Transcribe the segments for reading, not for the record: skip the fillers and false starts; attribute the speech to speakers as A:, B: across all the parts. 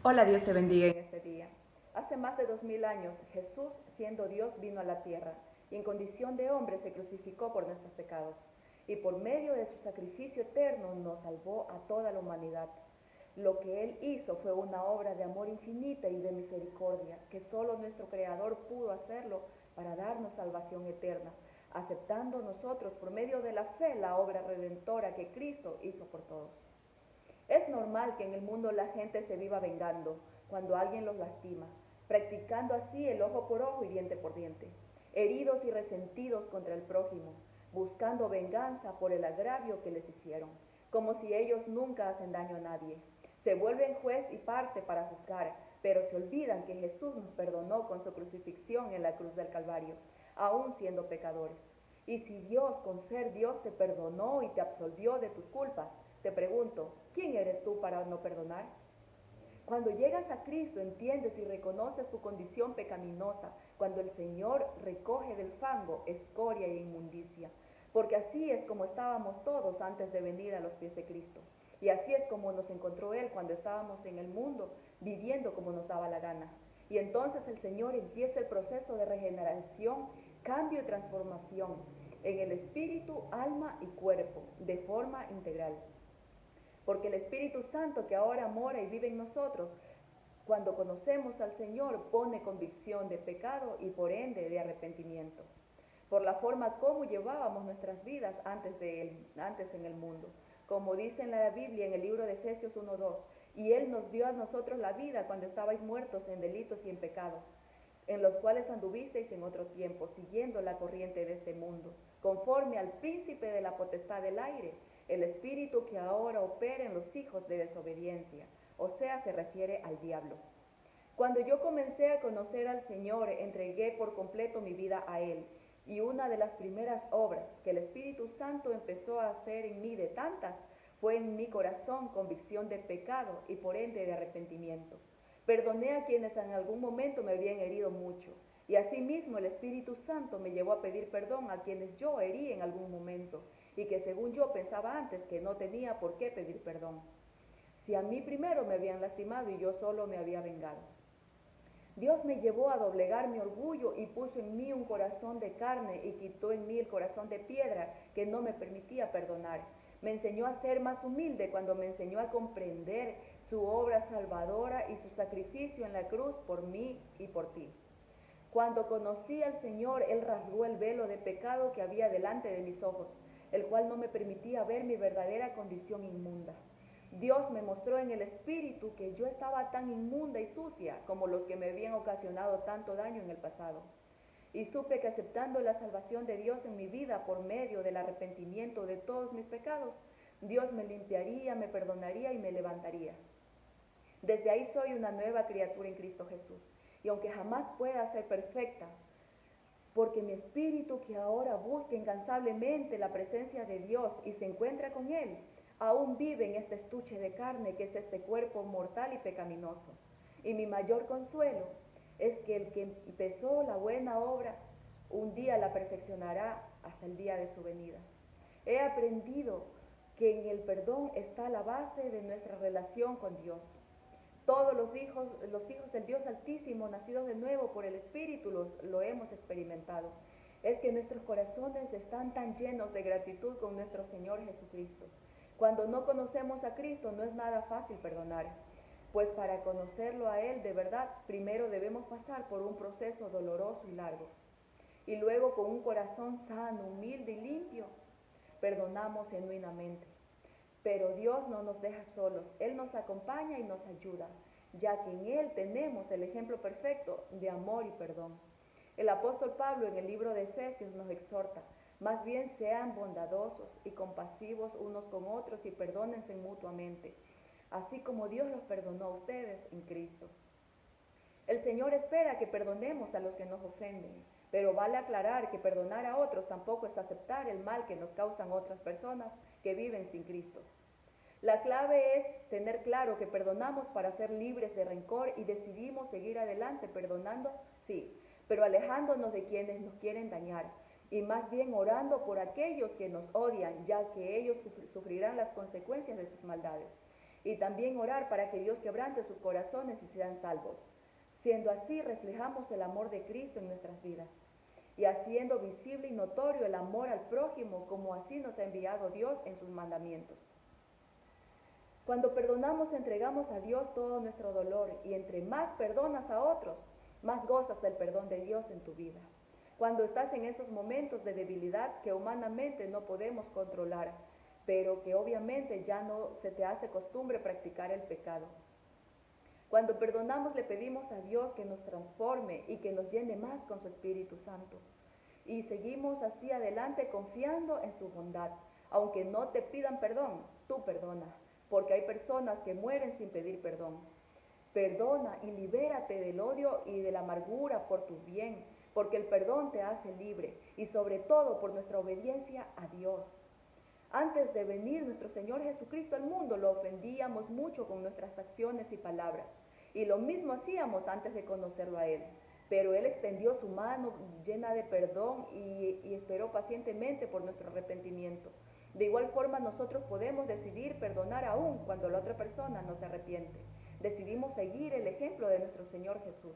A: Hola, Dios te bendiga en este día. Hace más de 2000 años, Jesús, siendo Dios, vino a la tierra y en condición de hombre se crucificó por nuestros pecados y por medio de su sacrificio eterno nos salvó a toda la humanidad. Lo que Él hizo fue una obra de amor infinita y de misericordia, que solo nuestro Creador pudo hacerlo para darnos salvación eterna, aceptando nosotros por medio de la fe la obra redentora que Cristo hizo por todos. Es normal que en el mundo la gente se viva vengando cuando alguien los lastima, practicando así el ojo por ojo y diente por diente, heridos y resentidos contra el prójimo, buscando venganza por el agravio que les hicieron, como si ellos nunca hacen daño a nadie. Se vuelven juez y parte para juzgar, pero se olvidan que Jesús nos perdonó con su crucifixión en la cruz del Calvario, aún siendo pecadores. Y si Dios, con ser Dios, te perdonó y te absolvió de tus culpas, te pregunto, ¿quién eres tú para no perdonar? Cuando llegas a Cristo entiendes y reconoces tu condición pecaminosa, cuando el Señor recoge del fango escoria e inmundicia, porque así es como estábamos todos antes de venir a los pies de Cristo. Y así es como nos encontró Él cuando estábamos en el mundo, viviendo como nos daba la gana. Y entonces el Señor empieza el proceso de regeneración, cambio y transformación en el espíritu, alma y cuerpo, de forma integral. Porque el Espíritu Santo que ahora mora y vive en nosotros, cuando conocemos al Señor, pone convicción de pecado y por ende de arrepentimiento, por la forma como llevábamos nuestras vidas antes en el mundo. Como dice en la Biblia, en el libro de Efesios 1:2, y Él nos dio a nosotros la vida cuando estabais muertos en delitos y en pecados, en los cuales anduvisteis en otro tiempo, siguiendo la corriente de este mundo, conforme al príncipe de la potestad del aire, el espíritu que ahora opera en los hijos de desobediencia, o sea, se refiere al diablo. Cuando yo comencé a conocer al Señor, entregué por completo mi vida a Él, y una de las primeras obras que el Espíritu Santo empezó a hacer en mí de tantas, fue en mi corazón convicción de pecado y por ende de arrepentimiento. Perdoné a quienes en algún momento me habían herido mucho, y asimismo el Espíritu Santo me llevó a pedir perdón a quienes yo herí en algún momento, y que según yo pensaba antes que no tenía por qué pedir perdón, si a mí primero me habían lastimado y yo solo me había vengado. Dios me llevó a doblegar mi orgullo y puso en mí un corazón de carne y quitó en mí el corazón de piedra que no me permitía perdonar. Me enseñó a ser más humilde cuando me enseñó a comprender su obra salvadora y su sacrificio en la cruz por mí y por ti. Cuando conocí al Señor, Él rasgó el velo de pecado que había delante de mis ojos, el cual no me permitía ver mi verdadera condición inmunda. Dios me mostró en el Espíritu que yo estaba tan inmunda y sucia como los que me habían ocasionado tanto daño en el pasado. Y supe que aceptando la salvación de Dios en mi vida por medio del arrepentimiento de todos mis pecados, Dios me limpiaría, me perdonaría y me levantaría. Desde ahí soy una nueva criatura en Cristo Jesús. Y aunque jamás pueda ser perfecta, porque mi espíritu que ahora busca incansablemente la presencia de Dios y se encuentra con Él, aún vive en este estuche de carne que es este cuerpo mortal y pecaminoso. Y mi mayor consuelo es que el que empezó la buena obra, un día la perfeccionará hasta el día de su venida. He aprendido que en el perdón está la base de nuestra relación con Dios. Todos los hijos del Dios Altísimo, nacidos de nuevo por el Espíritu, lo hemos experimentado. Es que nuestros corazones están tan llenos de gratitud con nuestro Señor Jesucristo. Cuando no conocemos a Cristo no es nada fácil perdonar, pues para conocerlo a Él de verdad, primero debemos pasar por un proceso doloroso y largo. Y luego con un corazón sano, humilde y limpio, perdonamos genuinamente. Pero Dios no nos deja solos, Él nos acompaña y nos ayuda, ya que en Él tenemos el ejemplo perfecto de amor y perdón. El apóstol Pablo en el libro de Efesios nos exhorta, más bien sean bondadosos y compasivos unos con otros y perdónense mutuamente, así como Dios los perdonó a ustedes en Cristo. El Señor espera que perdonemos a los que nos ofenden, pero vale aclarar que perdonar a otros tampoco es aceptar el mal que nos causan otras personas que viven sin Cristo. La clave es tener claro que perdonamos para ser libres de rencor y decidimos seguir adelante perdonando, sí, pero alejándonos de quienes nos quieren dañar y más bien orando por aquellos que nos odian, ya que ellos sufrirán las consecuencias de sus maldades. y también orar para que Dios quebrante sus corazones y sean salvos. Siendo así, reflejamos el amor de Cristo en nuestras vidas y haciendo visible y notorio el amor al prójimo, como así nos ha enviado Dios en sus mandamientos. Cuando perdonamos, entregamos a Dios todo nuestro dolor, y entre más perdonas a otros, más gozas del perdón de Dios en tu vida. Cuando estás en esos momentos de debilidad que humanamente no podemos controlar, pero que obviamente ya no se te hace costumbre practicar el pecado. Cuando perdonamos, le pedimos a Dios que nos transforme y que nos llene más con su Espíritu Santo. Y seguimos así adelante confiando en su bondad. Aunque no te pidan perdón, tú perdona, porque hay personas que mueren sin pedir perdón. Perdona y libérate del odio y de la amargura por tu bien, porque el perdón te hace libre, y sobre todo por nuestra obediencia a Dios. Antes de venir nuestro Señor Jesucristo al mundo, lo ofendíamos mucho con nuestras acciones y palabras, y lo mismo hacíamos antes de conocerlo a Él. Pero Él extendió su mano llena de perdón y esperó pacientemente por nuestro arrepentimiento. De igual forma, nosotros podemos decidir perdonar aún cuando la otra persona no se arrepiente. Decidimos seguir el ejemplo de nuestro Señor Jesús.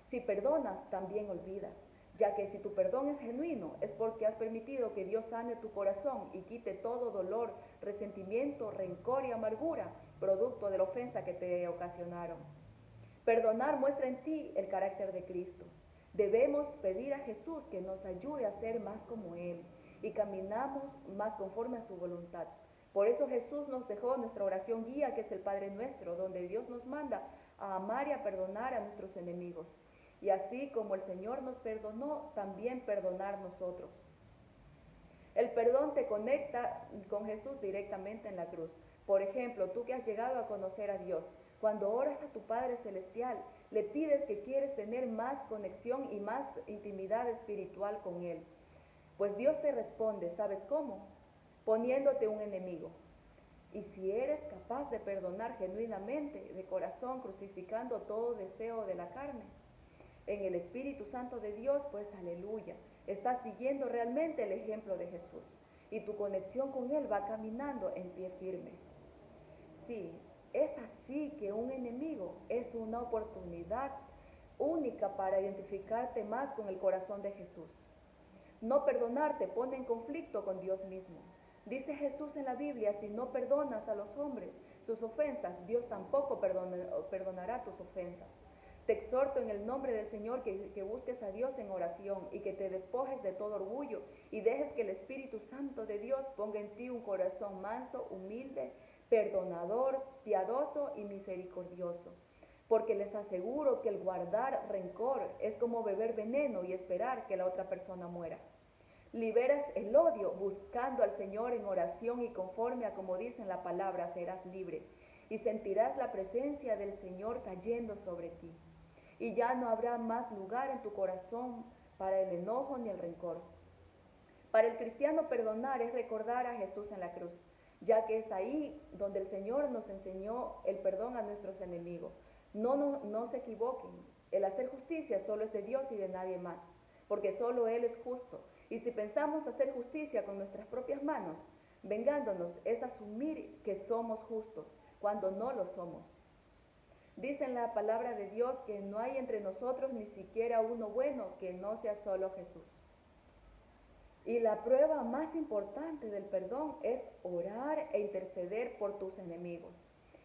A: Si perdonas, también olvidas, ya que si tu perdón es genuino, es porque has permitido que Dios sane tu corazón y quite todo dolor, resentimiento, rencor y amargura, producto de la ofensa que te ocasionaron. Perdonar muestra en ti el carácter de Cristo. Debemos pedir a Jesús que nos ayude a ser más como Él y caminamos más conforme a su voluntad. Por eso Jesús nos dejó nuestra oración guía, que es el Padre Nuestro, donde Dios nos manda a amar y a perdonar a nuestros enemigos. Y así como el Señor nos perdonó, también perdonar nosotros. El perdón te conecta con Jesús directamente en la cruz. Por ejemplo, tú que has llegado a conocer a Dios, cuando oras a tu Padre Celestial, le pides que quieres tener más conexión y más intimidad espiritual con Él. Pues Dios te responde, ¿sabes cómo? Poniéndote un enemigo. Y si eres capaz de perdonar genuinamente, de corazón, crucificando todo deseo de la carne, en el Espíritu Santo de Dios, pues aleluya, estás siguiendo realmente el ejemplo de Jesús y tu conexión con Él va caminando en pie firme. Sí, es así que un enemigo es una oportunidad única para identificarte más con el corazón de Jesús. No perdonarte pone en conflicto con Dios mismo. Dice Jesús en la Biblia, si no perdonas a los hombres sus ofensas, Dios tampoco perdonará tus ofensas. Te exhorto en el nombre del Señor que busques a Dios en oración y que te despojes de todo orgullo y dejes que el Espíritu Santo de Dios ponga en ti un corazón manso, humilde, perdonador, piadoso y misericordioso. Porque les aseguro que el guardar rencor es como beber veneno y esperar que la otra persona muera. Liberas el odio buscando al Señor en oración y conforme a como dice en la palabra serás libre y sentirás la presencia del Señor cayendo sobre ti. Y ya no habrá más lugar en tu corazón para el enojo ni el rencor. Para el cristiano perdonar es recordar a Jesús en la cruz, ya que es ahí donde el Señor nos enseñó el perdón a nuestros enemigos. No se equivoquen, el hacer justicia solo es de Dios y de nadie más, porque solo Él es justo. Y si pensamos hacer justicia con nuestras propias manos, vengándonos, es asumir que somos justos, cuando no lo somos. Dice en la palabra de Dios que no hay entre nosotros ni siquiera uno bueno que no sea solo Jesús. Y la prueba más importante del perdón es orar e interceder por tus enemigos.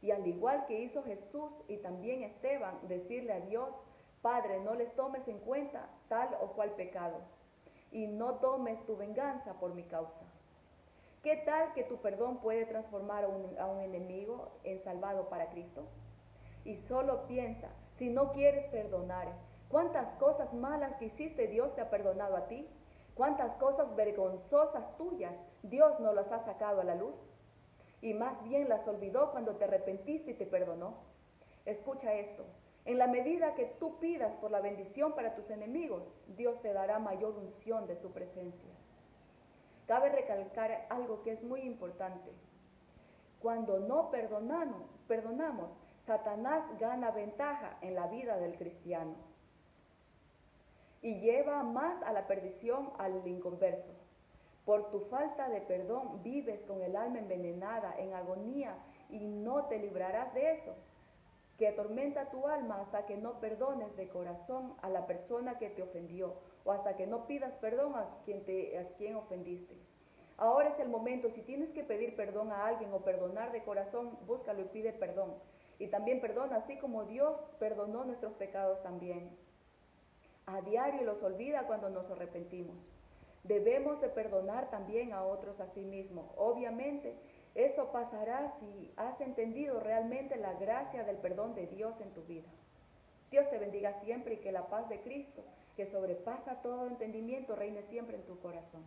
A: Y al igual que hizo Jesús y también Esteban, decirle a Dios, Padre, no les tomes en cuenta tal o cual pecado, y no tomes tu venganza por mi causa. ¿Qué tal que tu perdón puede transformar a un enemigo en salvado para Cristo? Y solo piensa, si no quieres perdonar, ¿cuántas cosas malas que hiciste Dios te ha perdonado a ti? ¿Cuántas cosas vergonzosas tuyas Dios no las ha sacado a la luz? Y más bien las olvidó cuando te arrepentiste y te perdonó. Escucha esto, en la medida que tú pidas por la bendición para tus enemigos, Dios te dará mayor unción de su presencia. Cabe recalcar algo que es muy importante. Cuando no perdonamos, Satanás gana ventaja en la vida del cristiano y lleva más a la perdición al inconverso. Por tu falta de perdón vives con el alma envenenada, en agonía y no te librarás de eso, que atormenta tu alma hasta que no perdones de corazón a la persona que te ofendió o hasta que no pidas perdón a quien ofendiste. Ahora es el momento, si tienes que pedir perdón a alguien o perdonar de corazón, búscalo y pide perdón. Y también perdona, así como Dios perdonó nuestros pecados también. A diario los olvida cuando nos arrepentimos. Debemos de perdonar también a otros a sí mismos. Obviamente, esto pasará si has entendido realmente la gracia del perdón de Dios en tu vida. Dios te bendiga siempre y que la paz de Cristo, que sobrepasa todo entendimiento, reine siempre en tu corazón.